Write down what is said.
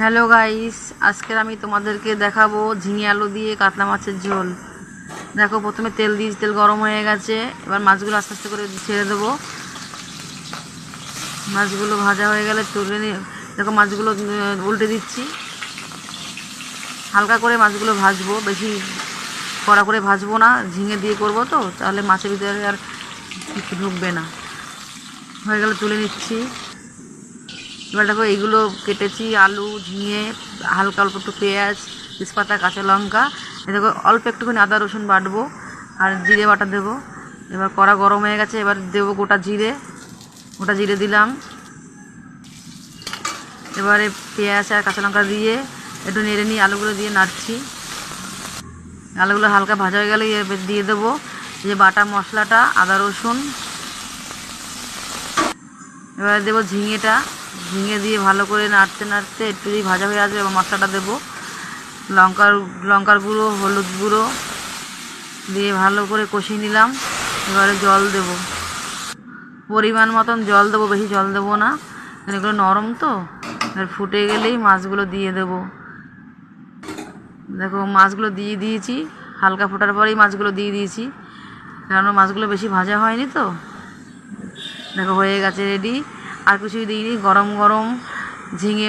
Hello guys, আজকে আমি তোমাদেরকে দেখাবো ঝিঙে আলু দিয়ে কাতলা মাছের ঝোল। দেখো, প্রথমে তেল দিয়েছি, তেল গরম হয়ে গেছে। এবার মাছগুলো আস্তে আস্তে করে ছেড়ে দেবো। মাছগুলো ভাজা হয়ে গেলে তুলে নিয়ে দেখো মাছগুলো উল্টে দিচ্ছি। হালকা করে মাছগুলো ভাজবো, বেশি কড়া করে ভাজবো না, ঝিঙে দিয়ে করবো তো, তাহলে মাছের ভিতরে আর কিছু ঢুকবে না। হয়ে গেলে তুলে নিচ্ছি। এবার দেখো এইগুলো কেটেছি, আলু, ঝিঙে, হালকা অল্প একটু পেঁয়াজ, তেজপাতা, কাঁচা লঙ্কা, দেখো অল্প একটুখানি আদা রসুন বাটবো আর জিরে বাটা দেবো। এবার কড়া গরম হয়ে গেছে, এবার দেবো গোটা জিরে দিলাম। এবারে পেঁয়াজ আর কাঁচা লঙ্কা দিয়ে একটু নেড়ে নিয়ে আলুগুলো দিয়ে নাড়ছি। আলুগুলো হালকা ভাজা হয়ে গেলে এবার দিয়ে দেবো যে বাটা মশলাটা, আদা রসুন। এবারে দেবো ঝিঙে দিয়ে ভালো করে নাড়তে নাড়তে একটু যদি ভাজা হয়ে আসবে, এবার মশলাটা দেবো। লঙ্কার গুঁড়ো, হলুদ গুঁড়ো দিয়ে ভালো করে কষিয়ে নিলাম। এবারে জল দেবো, পরিমাণ মতন জল দেবো, বেশি জল দেবো না, এগুলো নরম তো। এবার ফুটে গেলেই মাছগুলো দিয়ে দেবো। দেখো মাছগুলো দিয়ে দিয়েছি, হালকা ফোটার পরেই মাছগুলো দিয়ে দিয়েছি, কারণ মাছগুলো বেশি ভাজা হয়নি তো। দেখো হয়ে গেছে রেডি। আর কিছুই দিইনি, গরম গরম ঝিঙে